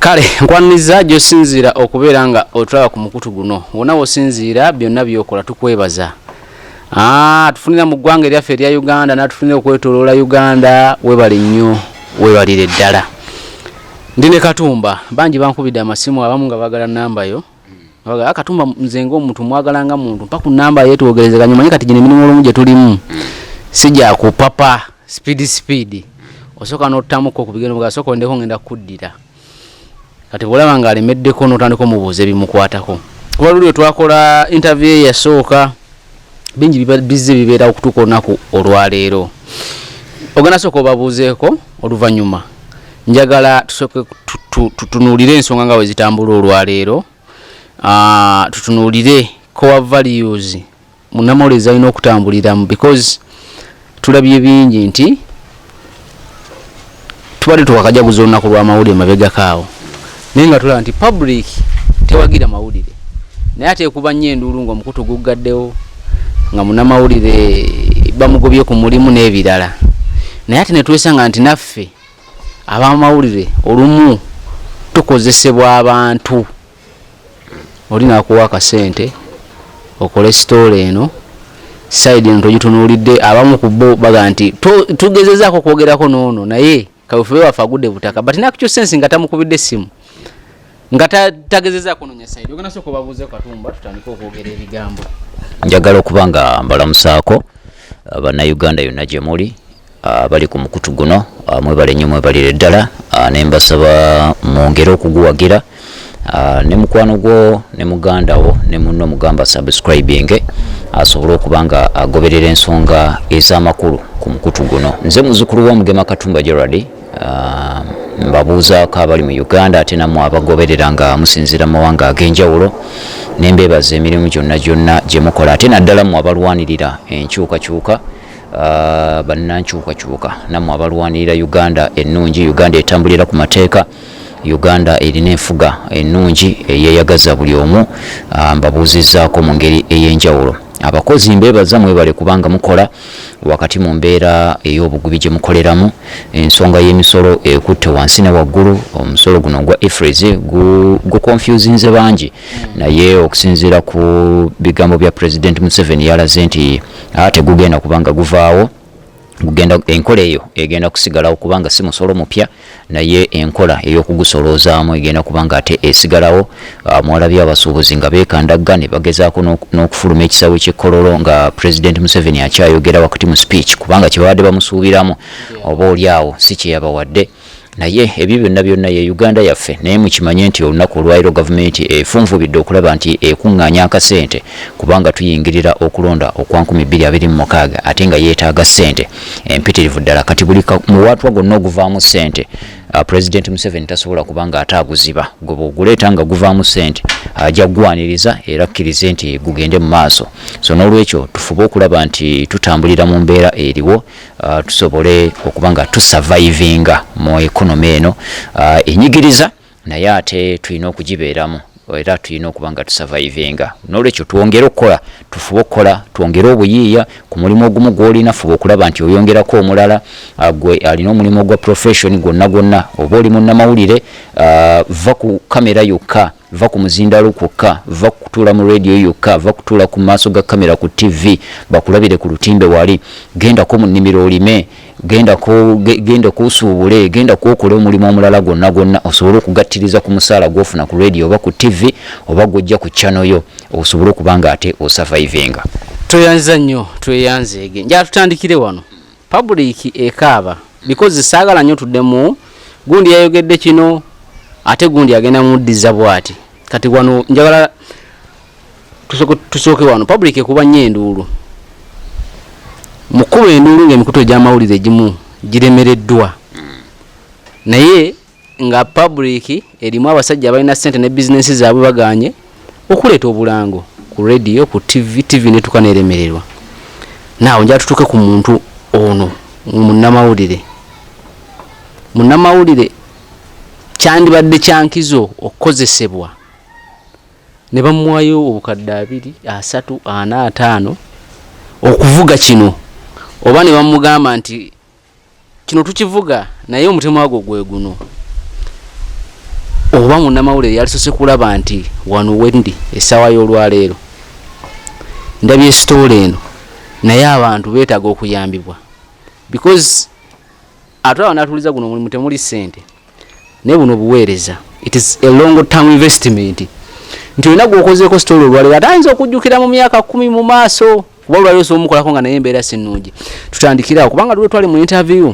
kale nkwaniza josinzira okubeera nga otulaba ku mukutu guno wona wosinzira byonna byokola tukwebaza tufunira mu ggwanga eryaffe erya Uganda natufunira okwetoloola Uganda webale nnyo webalire ddala ndine Katumba bangi bankubidde amasimu abamu nga baagala namba yo baagala Katumba nze ng'omuntu mwagala nga muntu mpa ku namba yeetwogerezeganya manye kati gino emirimu olumu gye tulimu sijja ku papa speed osooka n'ottamuko ku bigendo bwa sooka ondeko ngenda kuddira kati bwolaba nga alemeddeko n'otandika omubuuza ebimukwatako kuba luli twakola interview yasooka bingi bizze bibeera okutuuka olunaku olwaleero ogenda sooka obabuuzeeko oluvannyuma njagala tusooke tutunuulire ensonga nga wezitambula olwaleero tutunuulire core values munnamawulire alina okutambuliramu because tulabye bingi nti tubadde tuwakajaguza olunaku lw'amawulire mabegakaawo naye nga tulaba nti public tewagira mawulire naye ate kuba nnyo enduulu ng'omukutu guggaddewo nga munnamawulire bamugobye ku mulimu n'ebirala naye ate ne twesanga nti naffe ab'amawulire olumu tukozesebwa abantu olina akuwa akasente okole sitole eno side eno togitunuulidde abamu ku bo baga nti tugezezaako kwogerako n'ono naye kawefube waffe agudde butaka but nakyo sensi nga tamukubidde essimu nga tagezezaako nonya side ogenda sooka obabuuzeeko Katumba tutandike okwogera ebigambo njagala okuba nga mbalamusaako bannayuganda yonna gye muli bali ku mukutu guno mwebale nnyo mwebalire ddala ne mbasaba mwongere okuguwagira ne mukwano gwo ne muganda wo ne munno mugamba subscribing asobole okuba nga agoberera ensonga ez'amakulu ku mukutu guno nze muzukulu wa Mugema Katumba Gerard mbabuuzaako abali mu Uganda ate nammwe abagoberera nga musinzira mawanga ag'enjawulo ne mbeebaza emirimu gyonna gye mukola ate naddala mmwe abalwanirira enkyukakyuka bannankyukakyuka nammwe abalwanirira Uganda ennungi Uganda etambulira ku mateeka Uganda erina enfuga ennungi eyeeyagaza buli omu mbabuuzizzaako mu ngeri ey'enjawulo abakozi mbeebaza mwebale kubanga mukola wakati mu mbeera ey'obugubi gye mukoleramu ensonga y'emisolo ekutte wansi ne waggulu omusolo guno gwa IFRS gukonfusinze bangi naye okusinziira ku bigambo bya President Museveni yalaze nti tegugenda kubanga guvaawo enkola eyo egenda kusigalawo kubanga si musolo mupya naye enkola ey'okugusoloozaamu egenda kubanga ate esigalawo mwalabye abasuubuzi nga beekandagga ne bagezaako n'okufuluma ekisawo ky'ekkololo nga President Museveni akyayogera wakati mu speech kubanga kye babadde bamusuubiramu oba oliawo si kye yabawadde naye ebyo byonna ye Uganda yaffe naye mukimanye nti olunaku olwaliro gavumenti efunvubidde okulaba nti ekuŋŋaanya akasente kubanga tuyingirira okulonda okwa 2026 ate nga yeetaaga ssente empitirivu ddala kati buli muwaatwa gonna oguvaamu ssente President Museveni tasobola kubanga ataaguziba guleeta nga guvaamu ssente ajja gwaniriza era akkirize nti gugende mu maaso so n'olwekyo tufube okulaba nti tutambulira mu mbeera eriwo tusobole okuba nga tusurvivinga mu economy eno enyigiriza naye ate tulina okugibeeramu era tulina okuba nga tusurvivinga n'olwekyo twongere okukola tufube okukola twongere obuyiiya ku mulimu ogumu gw'olina fuba okulaba nti oyongerako omulala gwe alina omulimu ogwa profession gwonna oba oli munnamawulire va ku kamera yokka va ku muzindalo kwokka va kutuula mu radio yokka va kutuula ku maaso ga kamera ku TV bakulabire ku lutimbe wali gendako mu nnimiro olime genda kusuubule genda kuokola omulimu omulala gwonna osobole okugattiriza ku musaala gw'ofuna ku radio oba ku TV oba gw'ojja ku channel yo osobole okubanga ate osurvivinga toyanza nnyo tweyanzeege njala tutandikire wano public ekaaba because saagala nnyo tuddemu gundi yayogedde kino ate gundi agenda muddiza bwati kati wano njagala tusooke wano public ekuba nnyo enduulu mukuba enduulu ng'emikutu egy'amawulire egimu giremereddwa naye nga public erimu abasajja abalina ssente ne bizinensi zaabwe baganye okuleeta obulango ku radio ku TV netuka neremererwa naawe njala tutuuke ku muntu ono munnamawulire kyandibadde kyankizo okukozesebwa ne bamuwayo obukadde 2 3 4 5 okuvuga kino oba ne bamugamba nti kino tukivuga naye omutima gwo gwe guno oba munnamawulire yalisose kulaba nti wano wendi essaawa y'olwaleero ndabye story eno naye abantu beetaaga okuyambibwa because ate abanatuliza guno mulimu temuli ssente naye buno buweereza. It is a long term investment. Nti olina gwokozeeko story olwaleero ate ayinza okujjukira mu myaka 10 mu maaso kuba olwaleero somukolako nga naye embeera si nnungi. Tutandikirawo kubanga lwe twali mu interview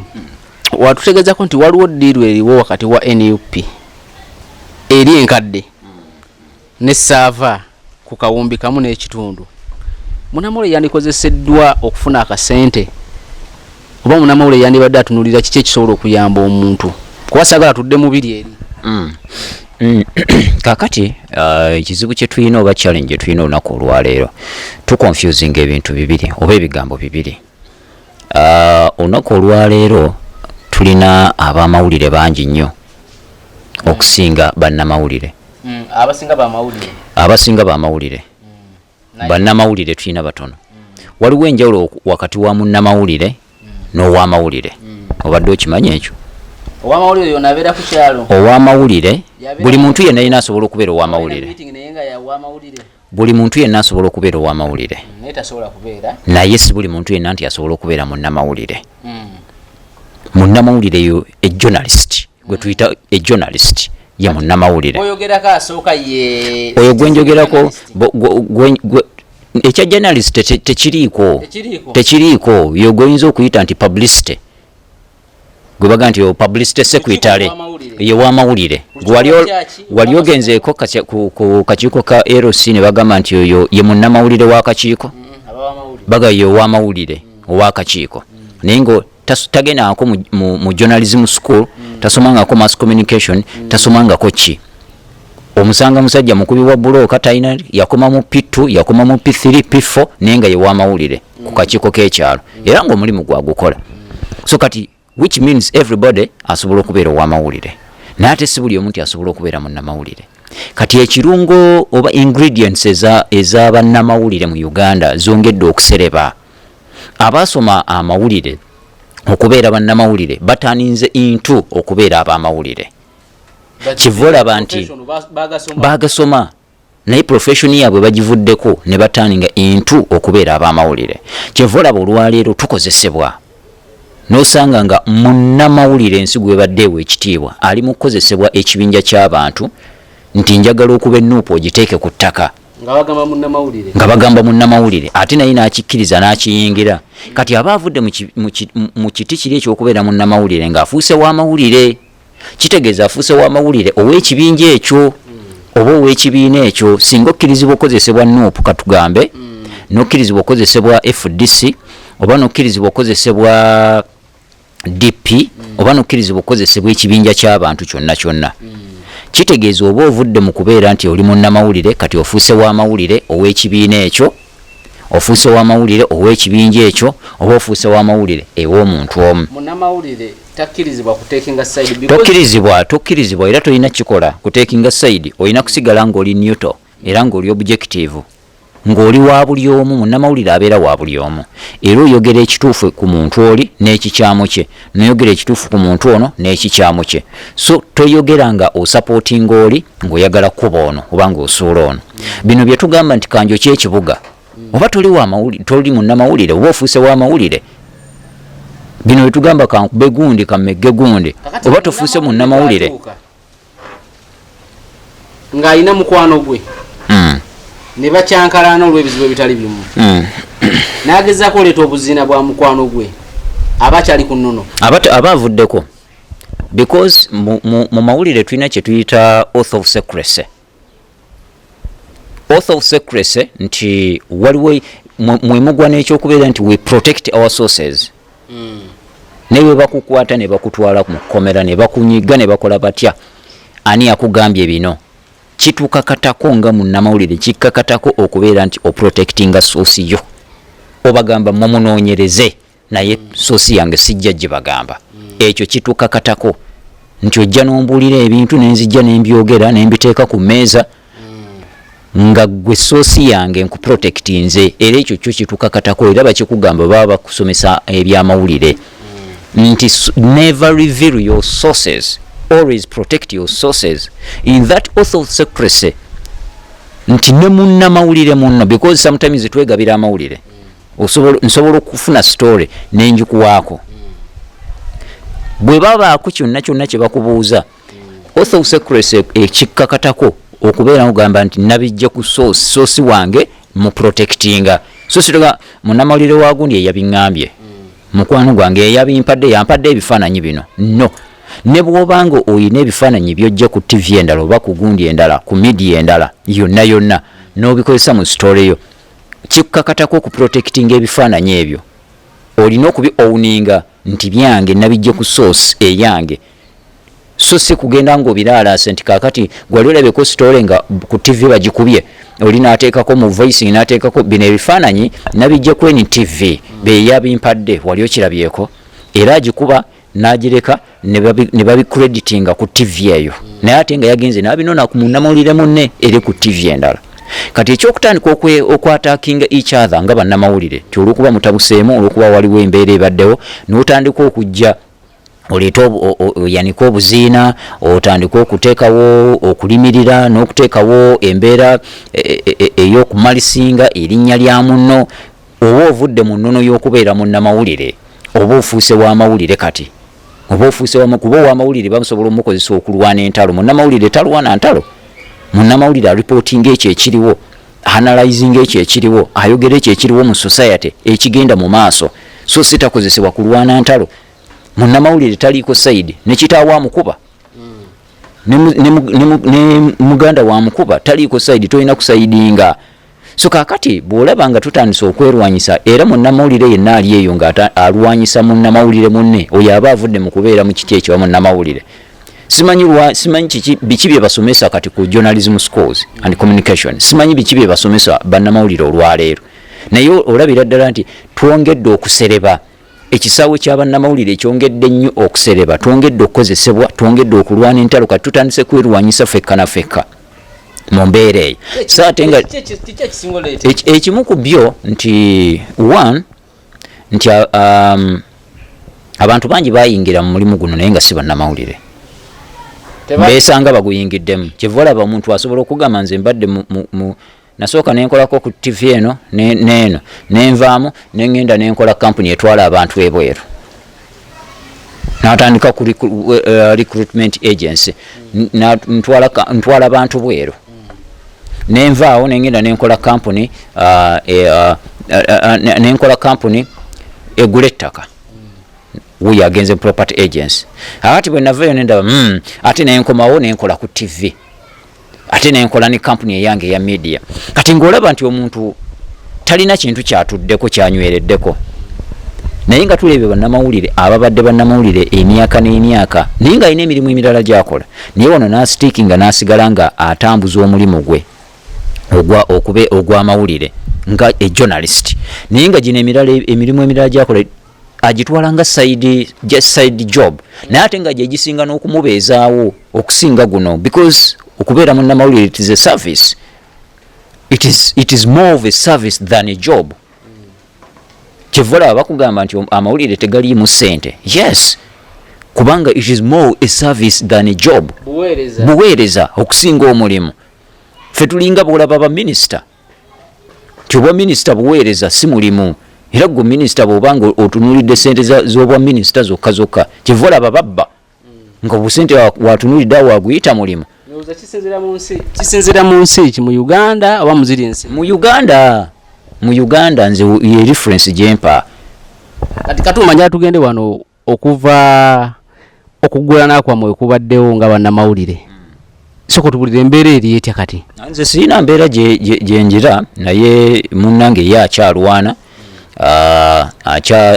watutegeezako nti waliwo ddiiru eriwo wakati wa NUP eri enkadde ne saava ku kawumbi kamu n'ekitundu. Munnamawulire yandikozeseddwa okufuna akasente oba munnamawulire yandibadde atunulira kiki ekisobola okuyamba omuntu kuba saagala tudde mu biri eri. Kakati ekizibu kye tulina oba challenge tulina olunaku olwaleero tuconfusing ebintu bibiri oba ebigambo bibiri. Olunaku olwaleero tulina abamawulire bangi nnyo okusinga bannamawulire. Abasinga bamawulire bannamawulire tulina batono. Waliwo enjawulo wakati wa munnamawulire n'owamawulire. Obadde okimanyi ekyo? Owamawulire yonna abeera ku kyalo. Owamawulire buli muntu yenna alina asobola okubeera owamawulire. Buli muntu yenna asobola okubeera owamawulire. Naye si buli muntu yenna nti asobola okubeera munnamawulire. Munnamawulire yo journalist gwe tuyita journalist ye munnamawulire. Oyogerako asooka ye oyo gwenjogerako ekya journalist tekiriiko yo gwoyinza okuyita nti publicity gwe baga nti yo publicity secretary ye wamawulire. Wali ogenzeeko ku kakiiko ka LC ne bagamba nti oyo ye munnamawulire w'akakiiko baga ye wamawulire ow'akakiiko naye ngo tagendangako mu journalism school tasomangako mass communication tasomangako ki. Omusanga musajja mukubi wa bulooka talina yakoma mu P2 yakoma mu P3 P4 naye nga ye wamawulire ku kakiiko k'ekyalo era ng'omulimu gwagukola. So kati which means everybody asobola okubeera owamawulire naye ate si buli omuntu asobola okubeera munnamawulire. Kati ekirungo oba ingredients ez'abannamawulire mu Uganda zongedde okusereba. Abasoma amawulire okubeera bannamawulire bataninze into okubeera abamawulire. Kivolaba nti bagasoma naye profession yaabwe bagivuddeko ne bataninga into okubeera abamawulire. Kivolaba olwaleero tukozesebwa nosanga nga munnamawulire ensi gwe baddeewo ekitiibwa ali mu kukozesebwa ekibinja ky'abantu nti njagala okuba ennuupu ogiteeke ku ttaka nga bagamba munnamawulire ate naye n'akikkiriza n'akiyingira. Kati aba avudde mu kiti kiri ekyokubeera munnamawulire ng'afuuse w'amawulire kitegeeza afuuse w'amawulire ow'ekibinja ekyo oba ow'ekibiina ekyo singa okkirizibwa okozesebwa nuupu katugambe n'okkirizibwa okozesebwa FDC oba n'okkirizibwa okozesebwa DP oba n'okkirizibwa okozesebwa ekibinja ky'abantu kyonna kitegeeza oba ovudde mu kubeera nti oli munnamawulire kati ofuuse w'amawulire ow'ekibiina ekyo ofuuse w'amawulire ow'ekibinja ekyo oba ofuuse w'amawulire ew'omuntu omu. Munnamawulire takkirizibwa kutekinga side tokkirizibwa era tolina kikola kutekinga side olina kusigala ng'oli neutral era ng'oli objective ng'oli wa buli omu. Munnamawulire abeera wa buli omu era oyogera ekituufu ku muntu oli n'ekikyamu kye n'oyogera ekituufu ku muntu ono n'ekikyamu kye. So toyogera nga osupportinga oli ng'oyagala kuba ono oba ng'osuula ono. Bino bye tugamba nti kanjo ky'ekibuga oba toli munnamawulire oba ofuuse w'amawulire. Bino bye tugamba kankube gundi kammegge gundi oba tofuuse munnamawulire ng'alina mukwano gwe ne bakyankalana olw'ebizibu ebitali bimu n'agezaako oleeta obuzina bwa mukwano gwe aba akyali ku nnono aba avuddeko because mu mawulire tulina kye tuyita oath of secrecy. Oath of secrecy nti waliwo mwemugwa n'ekyokubeera nti we protect our sources. Naye bwe bakukwata ne bakutwala mu kkomera ne bakunyiga ne bakola batya ani akugambye bino kitukakatako nga munnamawulire kikkakatako okubeera nti oprotectinga source yo obagamba mumunoonyereze naye source yange sijja gye bagamba ekyo kitukakatako nti ojja n'ombuulira ebintu nenzijja nembyogera nembiteeka ku mmeeza nga gwe source yange nkuprotectinze era ekyo kyo kitukakatako era bakikugamba baba bakusomesa ebyamawulire nti never reveal your sources always protect your sources in that oath of secrecy. Nti ne munnamawulire munno, because sometimes twegabira amawulire nsobola okufuna story nenjikuwaako bwe babaako kyonna kye bakubuuza oath of secrecy ekikkakatako okubeera ngamba nti nabijja ku source wange mu protectinga. So sitoga munnamawulire wa gundi eyabiŋŋambye mukwano gwange yampadde ebifaananyi bino no. Ne bw'obanga oyina ebifaananyi by'ojja ku TV endala oba ku gundi endala ku media endala yonna n'obikozesa mu story yo, kikkakatako ku protecting ebifaananyi ebyo olina okubi owninga nti byange nabijja ku source eyange. So si kugenda ng'obiraalase nti kaakati gwali olabeko story nga ku TV bagikubye oli n'ateekako mu voicing n'ateekako bino ebifaananyi nabijja ku NTV beyabimpadde wali okirabyeko era agikuba n'agireka ne babicreditinga ku TV eyo naye ate nga yagenze n'abinona ku munnamawulire munne eri ku TV endala. Kati ekyokutandika okwatakinga each other nga bannamawulire ti olwokuba mutabuseemu olwokuba waliwo embeera ebaddewo n'otandika okujja oleeta yanika obuziina otandika okuteekawo okulimirira n'okuteekawo embeera ey'okumalisinga erinnya lya munno oba ovudde mu nnono y'okubeera munnamawulire oba ofuuse w'amawulire kati oba ofuuse kuba ow'amawulire bamusobola omukozesa okulwana entalo. Munnamawulire talwana ntalo, munnamawulire aripootinga ekyo ekiriwo, analyzing ekyo ekiriwo, ayogera ekyo ekiriwo mu society ekigenda mu maaso, so sitakozesebwa kulwana ntalo. Munnamawulire taliiko side ne kitaawo amukuba ne muganda wa mukuba taliiko side, tolina kusaidinga. So kakati bw'olaba nga tutandise okwerwanyisa era munnamawulire yenna ali eyo nga alwanyisa munnamawulire munne oyo aba avudde mu kubeera mu kiti ekyo munnamawulire. Simanyi biki bye basomesa kati ku journalism schools and communication, simanyi biki bye basomesa bannamawulire olwaleero, naye olabira ddala nti twongedde okusereba. Ekisaawe ky'abannamawulire ekyongedde nnyo okusereba, twongedde okukozesebwa, twongedde okulwana entalo kati tutandise kwerwanyisa fekka na fekka mu mbeera eyo. So ate nga ekimu ku byo nti nti abantu bangi bayingira mu mulimu guno naye nga si bannamawulire beesanga baguyingiddemu. Kyeva olaba omuntu asobola okugamba nze mbadde nasooka nenkolako ku TV eno neeno nenvaamu nengenda nenkola kampuni etwala abantu ebweru, natandika ku recruitment agency ntwala abantu bweru, nenvaawo nengenda nenkola kampuni egula ettaka wuyo agenze property agency. Ati bwe navayo nendaba ate nenkomawo nenkola ku TV ate nenkola ne kampuni eyange ya media. Kati ng'olaba nti omuntu talina kintu kyatuddeko kyanywereddeko, naye nga tulebe bannamawulire ababadde bannamawulire emyaka n'emyaka naye nga alina emirimu emirala gy'akola, naye wano n'asitiikinga n'asigala nga atambuza omulimu gwe ogw'amawulire nga journalist, naye nga gino emirimu emirala gy'akola agitwala nga side job, naye ate nga gyegisinga n'okumubeezaawo okusinga guno, because okubeera munnamawulire it is a service, it is more of a service than a job. Kyeva bakugamba nti amawulire tegaliimu ssente, yes, kubanga it is more a service than a job, buweereza okusinga omulimu. Ffe tulinga bwolaba baminisita ti obwa minisita buweereza si mulimu, era gwe minisita bw'obanga otunuulidde ssente z'obwa minisita zokka kyeva olaba babba nga obusente watunulidde awo waguyita mulimu. Kisinzira mu nsi ki, mu Uganda oba muziri nsi? Mu Uganda nze ye reference gyempa. Kati katumanya tugende wano okuva okugulana kwammwe okubaddewo nga bannamawulire, soko tubulire embeera eri etya kati? Nze sirina mbeera gyenjira, naye munnange ye akyalwana,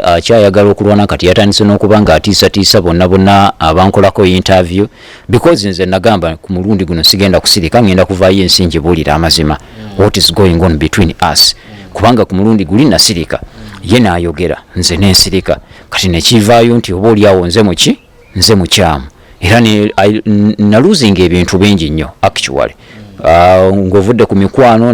akyayagala okulwana kati yatandise n'okuba nga atiisatiisa bonna abankolako interview, because nze nagamba ku mulundi guno sigenda kusirika, ngenda kuvaayo ensi ngibuulira amazima what is going on between us, kubanga ku mulundi guli nasirika, ye naayogera nze nensirika, kati nekivaayo nti oba oliawo nze mukyamu, era naluzinga ebintu bingi nnyo actually. Ng'ovudde ku mikwano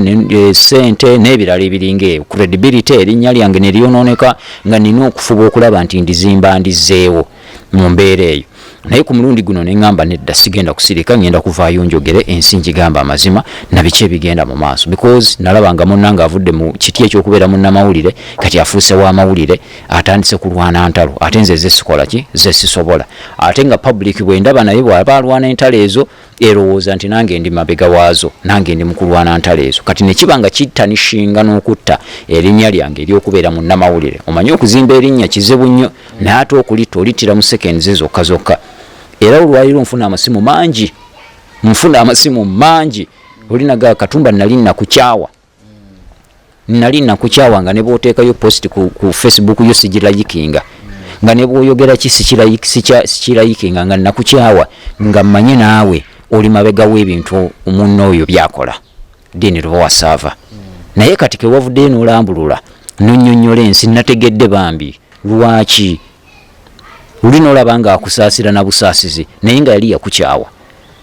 sente n'ebirala ebiringa eyo, credibility erinnya lyange ne lyonooneka nga nina okufuba okulaba nti ndizimba ndizzeewo mu mbeera eyo. naye ku mulundi guno ne ngamba nedda sigenda kusirika ngenda kuvaayo njogere ensi ngigamba amazima na biki ebigenda mu maaso because nalabanga munnanga avudde mu kiti ekyokubeera munnamawulire kati afuuse w'amawulire atandise kulwana ntalo ate nze zesikola ki zesisobola ate nga public bwendaba naye bw'aba alwana entalo ezo erowooza nti nange ndi mabega waazo nange ndi mukulwana ntalo ezo kati nekiba nga kittanishinga n'okutta erinnya lyange ery'okubeera munnamawulire omanye okuzimba erinnya kizibu nnyo naye ate okulitta olittira mu sekendi zokka zokka era olwaliro nfuna amasimu mangi olinaga Katumba nali nakukyawa nga ne bw'oteekayo post ku Facebook yo sigirayikinga nga ne bw'oyogera sikirayikinga nga nakukyawa nga mmanye naawe oli mabega w'ebintu munno oyo byakola dini lwowasava naye kati kewavuddeyo n'olambulula nonnyonnyola ensi nategedde bambi lwaki lulina olaba nga akusaasira na busaasizi naye nga yali yakukyawa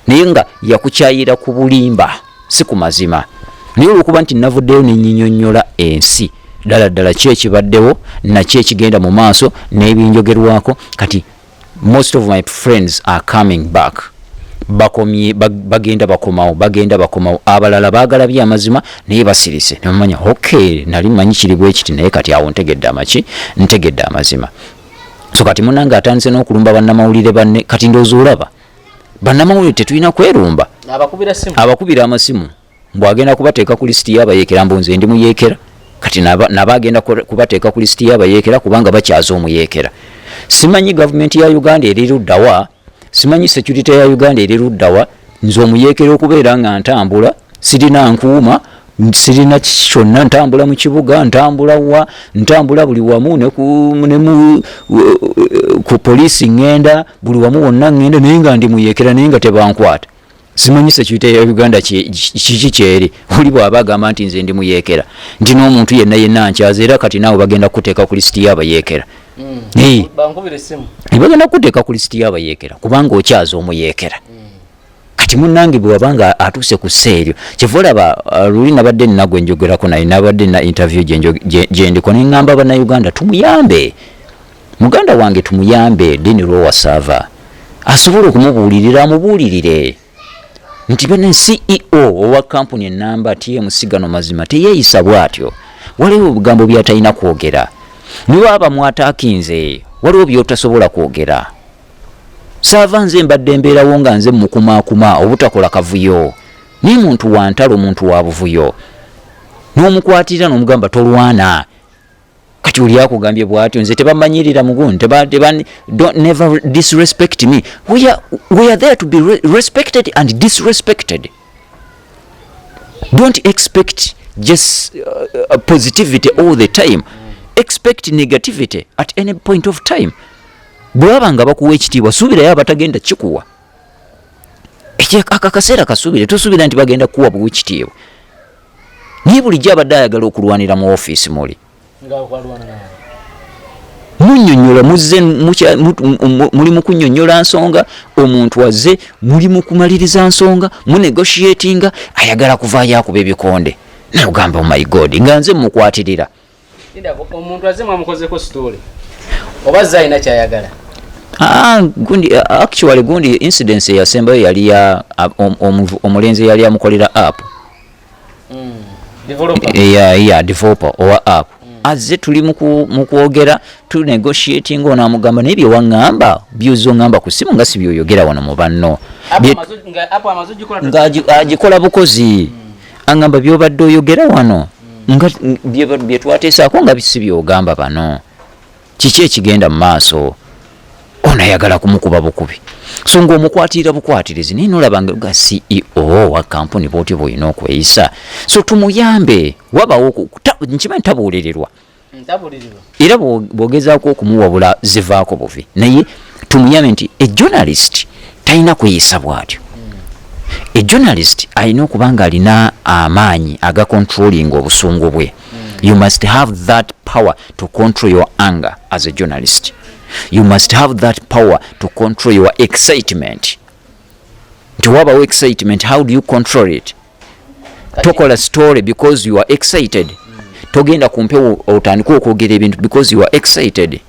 naye nga yakukyayira ku bulimba si ku mazima naye olwokuba nti navuddeyo nenyinyonnyola ensi ddala ki ekibaddewo naki ekigenda mu maaso n'ebinjogerwako kati most of my friends are coming back bakomye bagenda bakomawo abalala baagala byamazima naye basirise nemumanya okay nali manyi kiri bwe kiti naye kati awo ntegedde amazima so kati munanga atandise n'okulumba bannamawulire banne kati ndowooza olaba bannamawulire tetulina kwerumba abakubira amasimu mbwagenda kubateeka ku lisiti y'abayeekera mbunze ndi muyeekera kati nabagenda kubateeka ku lisiti y'abayeekera kubanga bakyaza omuyeekera simanyi gavumenti ya Uganda eri luddawa simanyi security ya Uganda eri luddawa nze omuyeekera okubeera nga ntambula sirina nkuuma sirina kyonna ntambula mu kibuga ntambula buli wamu ne ku poliisi ngenda buli wamu wonna ngenda naye nga ndi muyeekera naye nga tebankwata simanyi security ya Uganda kiki kyeri oli bw'aba agamba nti nze ndi muyeekera nti n'omuntu yenna nkyaza era kati naawe bagenda kuteeka ku lisiti y'abayeekera bagenda kuteeka ku lisiti y'abayeekera kubanga okyaza omuyeekera kati munnange bwe wabanga atuuse ku sseeryo kyeva olaba luli nabadde nnagwe njogerako naye nabadde na interview gye ndiko ne ŋŋamba bannayuganda tumuyambe muganda wange tumuyambe Deni Lowasava asobola okumubuulirira amubuulirire nti bene CEO owa kampuni ennamba TMC Gano Mazima teyeeyisa bw'atyo waliwo obugambo byatalina kwogera niwe aba mwataakinze waliwo byotasobola kwogera saava nze mbadde mbeerawo nga nze mukumaakuma obutakola kavuyo ni muntu wa ntalo muntu wa buvuyo n'omukwatirira n'omugamba tolwana kati oli akugambye bw'atyo nze tebamanyirira mugundi don't never disrespect me we are there to be respected and disrespected don't expect just positivity all the time expect negativity at any point of time bwaba nga bakuwa ekitiibwa suubirayo abatagenda kikuwa akaseera kasuubire tosuubira nti bagenda kuwa buwa ekitiibwa naye bulijjo abadde ayagala okulwanira mu ofiisi muli munnyonnyola muzze muli mu kunnyonnyola nsonga omuntu wazze muli mu kumaliriza nsonga munegotiatinga ayagala kuvaayo akuba ebikonde naye ogamba my god nga nze mukwatirira omuntu azze mwamukozeko story oba zayina kyayagala actually gundi incidence yasembayo yali ya omulenzi yali amukolera app developer owa app azze tuli mukwogera tu negotiating ono amugamba naye byewaŋŋamba byuzo ŋŋamba ku simu nga si byoyogera wano mu banno ng'agikola bukozi aŋŋamba byobadde oyogera wano nga byetwateesaako nga bisi byogamba bano kiki ekigenda mu maaso ono ayagala kumukuba bukubi so ng'omukwatirira bukwatirizi naye nolabanga ga CEO wa kampuni bwotyo bwolina okweyisa so tumuyambe wabawo nkimanyi tabuulirirwa era bw'ogezaako okumuwabula zivaako buvi naye tumuyambe nti ejournalist talina kweyisa bw'atyo ejournalist alina okuba nga alina amaanyi agacontrolling obusungu bwe. You must have that power to control your anger as a journalist. You must have that power to control your excitement. To have our excitement, how do you control it? Tokola story because you are excited. Togenda kumpe otandika okwogera ebintu because you are excited.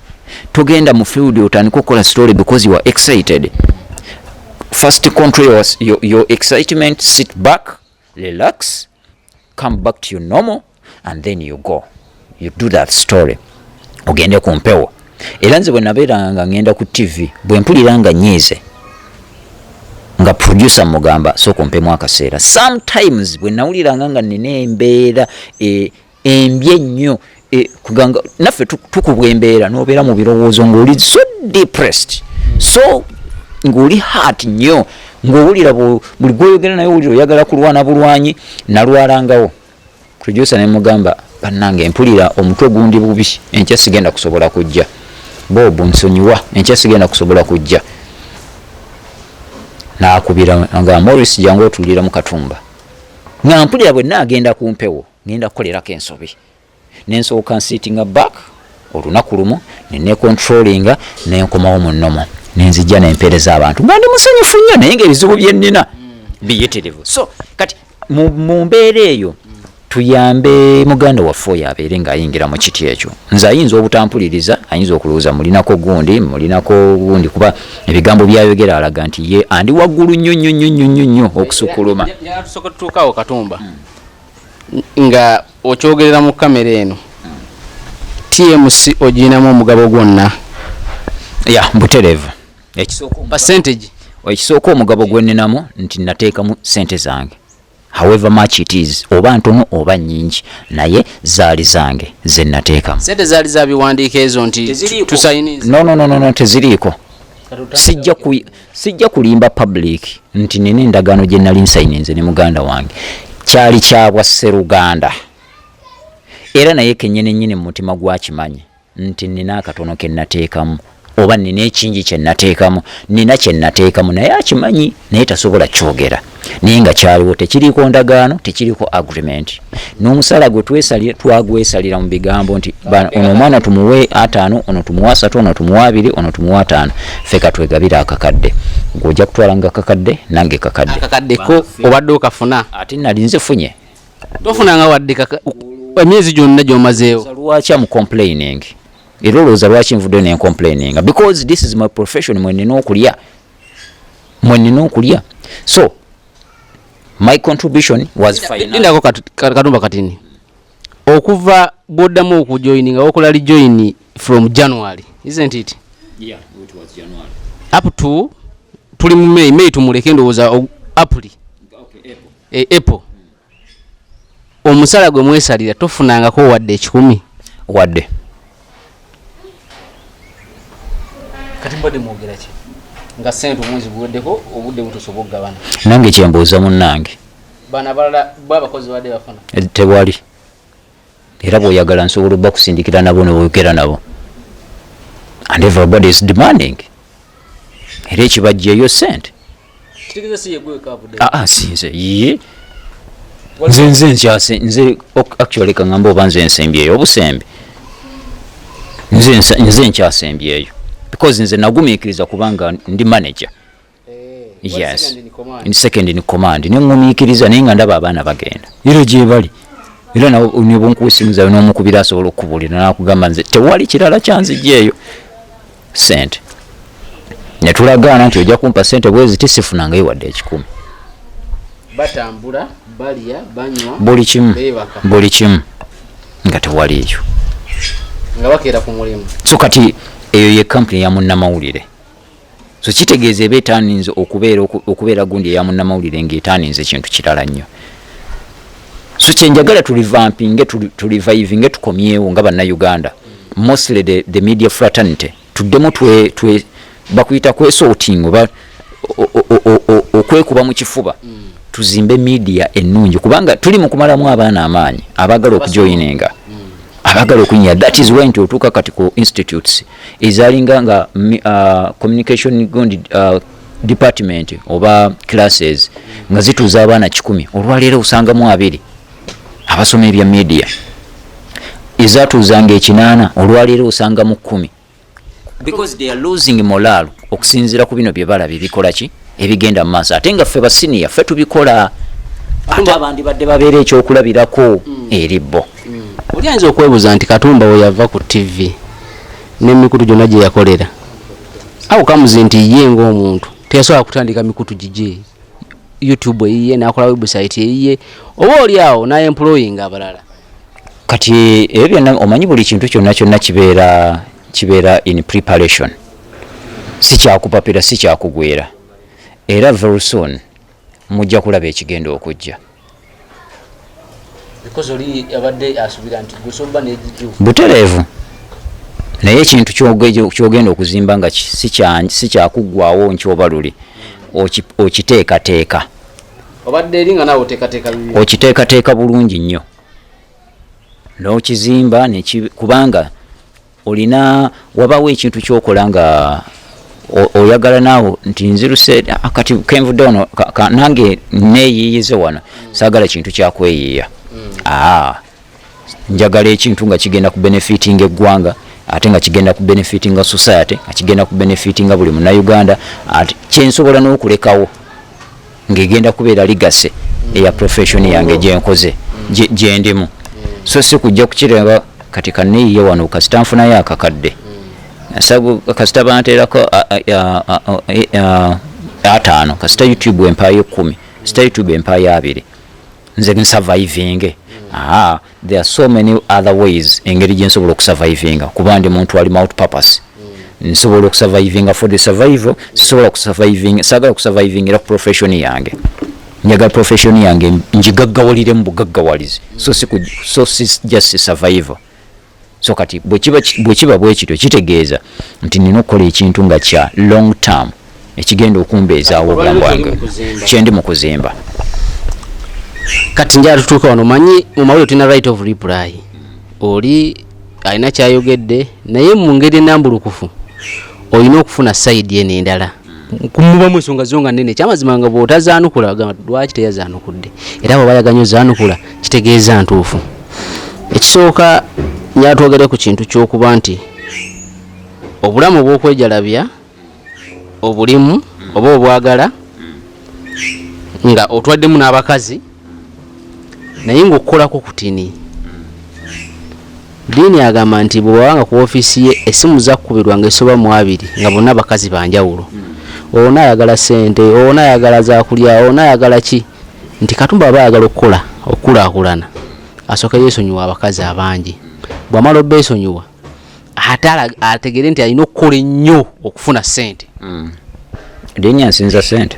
togenda mu field otandika okukola story because you are excited. First control your excitement, sit back, relax, come back to your normal, and then you go. You do that story. Ogende ku mpewo. Era nze bwe nabeeranga ngenda ku TV bwe mpulira nga nyiize nga producer mugamba soko mpemu akaseera. Sometimes bwe nawuliranga nga nina embeera embye nnyo kuganga naffe tukubwa embeera n'obeera mu birowoozo ng'oli so depressed, so ng'oli hard nnyo, ng'owulira buli gwoyogera naye owulira oyagala kulwana bulwanyi. Nalwalangawo producer ne mugamba bannange mpulira omutwe gundi bubi, enkya sigenda kusobola kujja. Bob nsonyiwa, enkya sigenda kusobola kujja. Naakubira nga Morris jangu otulira mu Katumba. Nga mpulira bwe naagenda ku mpewo ngenda kukolerako ensobi. Nensooka nsittinga back olunaku lumu ne controllinga nenkomawo mu nnomo nenzijja nempeereza abantu nga ndi musanyufu nnyo naye ng'ebizibu bye nnina biyitirivu. So kati mu mbeera eyo tuyambe muganda waffe oyo abeere ng'ayingira mu kiti ekyo. Nze ayinza obutampuliriza, ayinza okulowooza mulinako gundi kuba ebigambo byayogera alaga nti ye andi waggulu nnyo okusukkuluma. Tusooka tutuukawo Katumba nga okyogerera mu kamera eno TMC oginamu omugabo gwonna mbutereevu. Ekisooka omugabo gwe nninamu nti nateekamu sente zange, however much it is, oba ntono oba nnyingi, naye zaali zange ze nateekamu. Sente zaali za biwandiiko ezo nti tusayinize? No, teziriiko. Sijja kulimba public nti nina endagaano gye nali nsayininze ne muganda wange kyali kyabwa Sseruganda. Era naye kennyini mu mutima gwakimanyi nti nina akatono ke nateekamu oba nina ekingi kye nateekamu, nina kye nateekamu naye akimanyi naye tasobola kyogera. Naye nga kyaliwo tekiriiko ndagaano, tekiriiko agreement. N'omusala gwe twagwesalira mu bigambo nti ono omwana tumuwe 5, ono tumuwa 3, ono tumuwa 2, ono tumuwa 5. Ffe katwegabira akakadde. Ng'ojja kutwalanga akakadde nange kakadde. Akakadde ko obadde okafuna? Ate nali nze funye. Tofunanga wadde emyezi gyonna gy'omazeewo. Lwaki am complaining? Era olowooza lwaki nvudde ne complaining? Because this is my profession. Mwe nina okulya. So my contribution was financial. Ndako Katumba katini okuva boddamu okujoininga okulali join from January, isn't it? Yeah, it was January. Up to tuli mu May tumuleke ndowooza April. Okay, April. Omusala gwe mwesalira tofunangako wadde 10 wadde. Kati mbadde mwogera ki? Nga sente omwezi guweddeko obudde butusobola okugabana. Nange kyembuuza munnange. Bana balala babakozi badde bafuna. Tewali. Era bw'oyagala nsobola obba kusindikira nabo ne boogera nabo. And everybody is demanding. Era ekibajjeeyo sente. Kitegeeza si yegwe kaabudde. Sinze. Ye. Nze actually kangamba oba nze nsembyeyo obusembe. Nze nkyasembyeyo. Because nze nagumiikiriza kubanga ndi manager. Yes. In second in command. Nengumiikiriza naye nga ndaba abaana bagenda. Era gye bali. Era ne bunkusimuza n'omukubira asobola okukubulira n'akugamba nze tewali kirala kyanzijjeeyo. Sente. Ne tulagaana nti ojja kumpa sente bwezi tisifunangayo wadde 10. Batambula, balya, banywa. Buli kimu. Nga tewali ekyo. Nga bakeera ku mulimu. So kati eyo ye company ya munnamawulire. So kitegeeza eba etaaninze okubeera gundi eya munnamawulire ng'etaaninze kintu kirala nnyo. So kyenjagala tulivampinge tulivivinge tukomyewo nga bannayuganda. Mostly the media fraternity. Tuddemu bakuyita kwesorting oba okwekuba mu kifuba. Tuzimbe media ennungi kubanga tuli mu kumalamu abaana amaanyi abagala okujoininga. Abagala okunya. That is why nti otuuka kati ku institutes ezalinga nga communication department oba classes nga zituuza abaana 10 olwaleero osangamu 2 abasoma ebya media. Ezatuuzanga 8 olwaleero osangamu 10. Because they are losing morale okusinziira ku bino bye balabye bikola ki ebigenda mu maaso. Ate nga ffe basiniya ffe tubikola. Ate abandi badde babeera ekyokulabirako eri bo. Oli ayinza okwebuuza nti Katumba we yava ku TV n'emikutu gyonna gye yakolera awo kamuzi nti ye ng'omuntu teyasobola kutandika mikutu gigye YouTube eyiye n'akola website eyiye oba oli awo n'employing abalala kati ebyo byonna omanyi buli kintu kyonna kibeera in preparation si kyakupapira si kyakugwera era very soon mujja kulaba ekigenda okujja butereevu naye ekintu kyogenda okuzimba nga si kyakuggwawo nkyoba luli okiteekateeka okiteekateeka bulungi nnyo n'okizimba kubanga olina wabawo ekintu kyokola nga oyagala naawe nti nziruse kati kenvudde wano nange neeyiyize wano saagala kintu kyakweyiiya njagala ekintu nga kigenda ku benefitinga eggwanga ate nga kigenda ku benefitinga society nga kigenda ku benefitinga buli munnauganda ate kyensobola n'okulekawo ng'egenda kubeera ligase eya profession yange gyenkoze gyendimu so si kujja kukirenga kati kaneeyiye wano kasita nfunayo akakadde kasita banteerako 5 kasita YouTube empaayo 10 kasita YouTube empaayo 2 nze nsurviving there are so many other ways engeri gyensobola okusurvivinga kuba ndi muntu ali multipurpose nsobola okusurvivinga for the survival sisobola okusurvivinga saagala okusurvivingira ku profession yange njagala profession yange njigaggawalire mu bugaggawalizi so si just survival so kati bwe kiba bwe kityo kitegeeza nti nina okukola ekintu nga kya long term ekigenda okumbeezaawo obulamu bwange kyendi mu kuzimba kati njala tutuuka wano manyi mu mawulire tulina right of reply oli alina kyayogedde naye mu ngeri ennambulukufu olina okufuna sayidi eno endala kumubamu ensonga zonga nnene ekyamazima nga bw'otazaanukula gamba lwaki teyazaanukudde era bwe bayaganya ozaanukula kitegeeza ntuufu ekisooka njala twogere ku kintu ky'okuba nti obulamu obw'okwejalabya obulimu oba obwagala nga otwaddemu n'abakazi naye ng'okukolako kutini diini agamba nti bwe wabanga ku ofiisi ye essimu zakkubirwa ng'esoba mu 2 nga bonna bakazi banjawulo ona ayagala ssente ona ayagala zakulya ona ayagala ki nti Katumba aba ayagala okukola okukulaakulana asooka yeesonyiwa abakazi abangi bw'amala obbeesonyiwa ate ategere nti alina okukola ennyo okufuna ssente diini ansinza ssente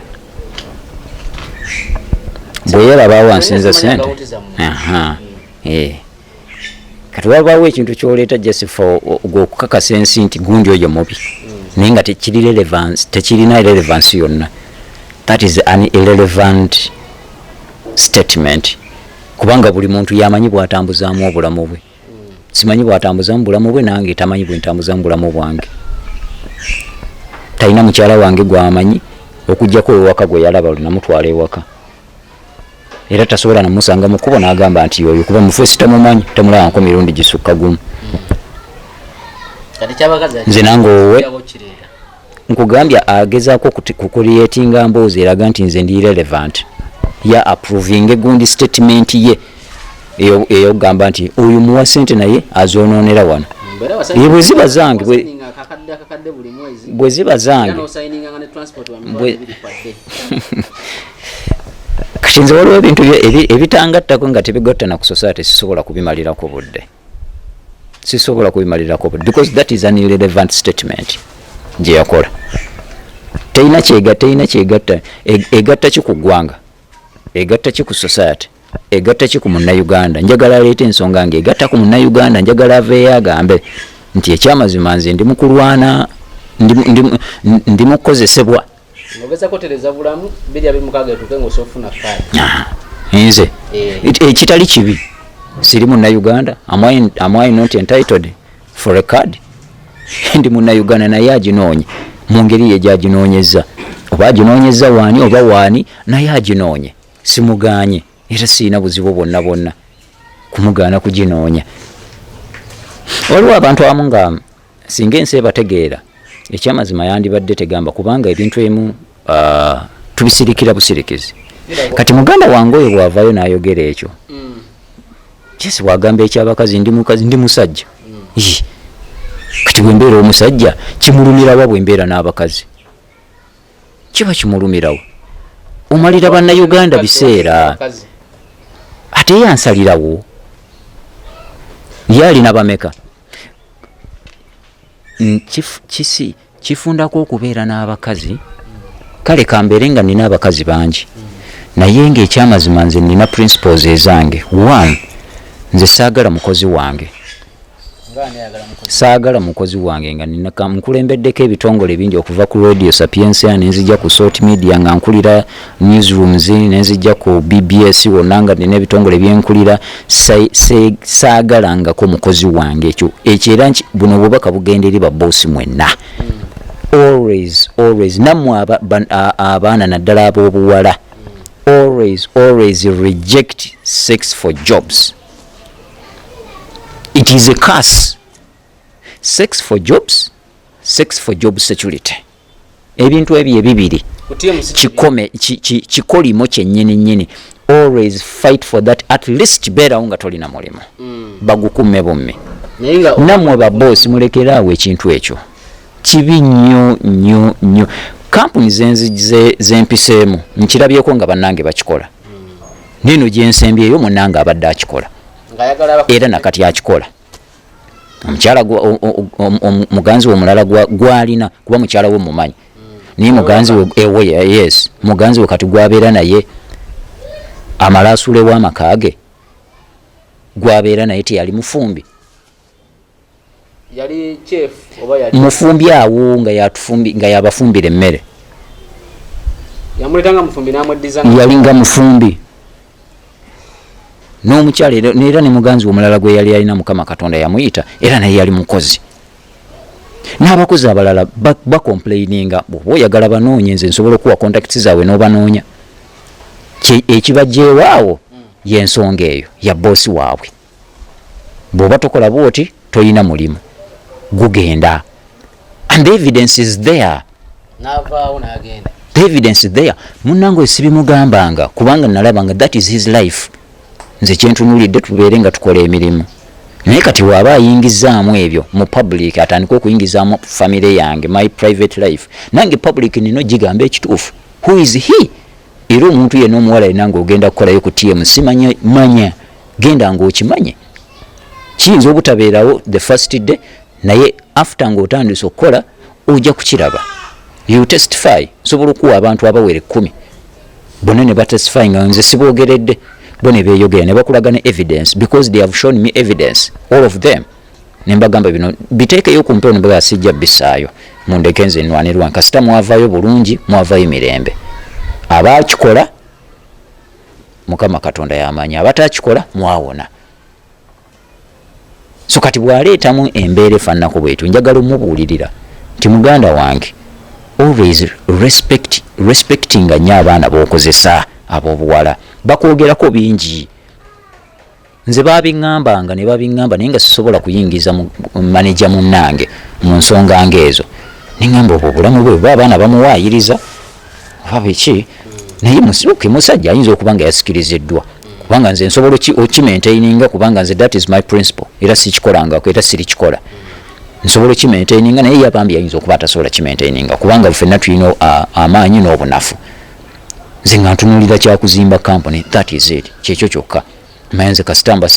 bwe yerabaawo ansinza ssente kati wabaawo ekintu kyoleeta just for okukakasa ensi nti gundi oyo mubi naye nga tekirina relevance yonna that is an irrelevant statement kubanga buli muntu yamanyi bw'atambuzaamu obulamu bwe simanyi bw'atambuzaamu bulamu bwe nange tamanyi bwentambuzaamu bulamu bwange talina mukyala wange gwamanyi okugjako ewaka gwe yalaba lunamutwala ewaka era tasobola namusanga mukubo n'agamba nti oyo kuba mufeesi tamumanyi tamulaba nko mirundi gisukka gumu nze nange owe nkugambye agezaako kukuliyetinga mboozi eraga nti nze ndi relevant ya approving egundi statement ye eyokugamba nti oyo muwa ssente naye azonoonera wano bwe ziba zange bwe ziba zange kati nze waliwo ebintu ebitangattako nga tebigattana ku society sisobola kubimalirako budde because that is an irrelevant statement gye yakola terina kyegatta egatta ki ku ggwanga egatta ki ku society egatta ki ku munnauganda njagala aleeta ensonga nga egatta ku munnauganda njagala aveeyo agambe nti ekyamazima nze ndi mukulwana ndi mukukozesebwa nze ekitali kibi siri munnauganda am I not entitled for a card ndi munnauganda naye aginoonye mu ngeri ye gyaginoonyeza oba aginoonyeza waani oba waani naye aginoonye simuganye era sirina buzibu bwonna kumugaana kuginoonya waliwo abantu abamu nga singa ensi ebategeera ekyamazima yandibadde tegamba kubanga ebintu emu tubisirikira busirikizi kati muganda wange oyo bwavaayo n'ayogera ekyo kyesi bwagamba ekyabakazi ndi musajja kati bwembeera omusajja kimulumirawa bwembeera n'abakazi kiba kimulumirawo omalira bannayuganda biseera ate yansalirawo yalina bameka kifundako okubeera n'abakazi kale kambeere nga nina abakazi bangi naye ng'ekyamazima nze nina principles ezange. One, nze saagala mukozi wange nga nina nkulembeddeko ebitongole bingi okuva ku radio Sapiensia nenzijja ku sort media nga nkulira newsrooms nenzijja ku BBS wonna nga nina ebitongole byenkulira saagalangako mukozi wange ekyo era buno bubaka bugenda eri baboosi mwenna. Always nammwe abaana naddala ab'obuwala always reject sex for jobs. It is a curse. Sex for jobs, sex for job security. Ebintu ebyo ebibiri kikolimo kyennyini. Always fight for that, at least beerawo nga tolina mulimu bagukumme bomme. Nammwe baboosi mulekeraawo ekintu ekyo kibi nnyo. Kampuni zempiseemu nkirabyeko nga bannange bakikola nino gyensembyeyo munnange abadde akikola era nakati akikola. Omukyala muganzi we omulala gwalina kuba mukyala we mumanyi naye muganzi we yes muganzi we kati gwabeera naye amala asuulewo amaka ge gwabeera naye teyali mufumbi yali chef oba yali mufumbi awo nga yabafumbira emmere yamuletanga mufumbi namweddiza yali nga mufumbi n'omukyala era ne muganzi omulala gwe yali alina Mukama Katonda yamuyita era naye yali mukozi. N'abakozi abalala bakomplaininga bw'oba oyagala banoonye nze nsobola okuwa contacts zaabwe n'obanoonya ekibajjeewaawo y'ensonga eyo ya boosi waabwe. Bw'oba tokola bwoti toyina mulimu gugenda and the evidence is there. N'avaawo n'agenda. The evidence is there. Munnange sibimugambanga kubanga nalabanga that is his life. Nze kyentunulidde tubeere nga tukola emirimu naye kati waaba ayingizaamu ebyo mu public atandika okuyingizaamu family yange my private life nange public nino gigamba ekituufu who is he. Era omuntu yenna omuwala yenanga ogenda kukolayo ku TMC manya genda ng'okimanye kiyinza obutabeerawo the first day naye after ng'otandise okukola ojja kukiraba you testify. Sobola okuwa abantu abawere 10 bonna ne batestify nga nze siboogeredde bone beeyogera ne bakulagana evidence because they have shown me evidence all of them. Nembagamba bino biteekeyo ku mpewo nembaga sijja bisaayo mundeke nze nnwanirwa kasita mwavaayo bulungi mwavaayo mirembe. Abaakikola Mukama Katonda y'amanyi abatakikola mwawona. So kati bw'aleetamu embeera efaananako bwetyo njagala omubuulirira nti muganda wange always respectinga nnyo abaana b'okozesa ab'obuwala. Bakwogerako bingi nze babiŋŋambanga ne babiŋŋamba naye nga sisobola kuyingiza maneja munnange mu nsonga ngaezo neŋŋamba obwo obulamu bwe oba abaana bamuwaayiriza oba biki naye musibuke musajja ayinza okuba nga yasikiriziddwa kubanga nze nsobola okimaintaininga kubanga nze that is my principle era sikikolangako era sirikikola nsobola okimaintaininga naye yabambi ayinza okuba atasobola kimaintaininga kubanga ffenna tulina amaanyi n'obunafu. Nze nga ntunuulira kyakuzimba company that is it kyekyo kyokka mayenze kasitamba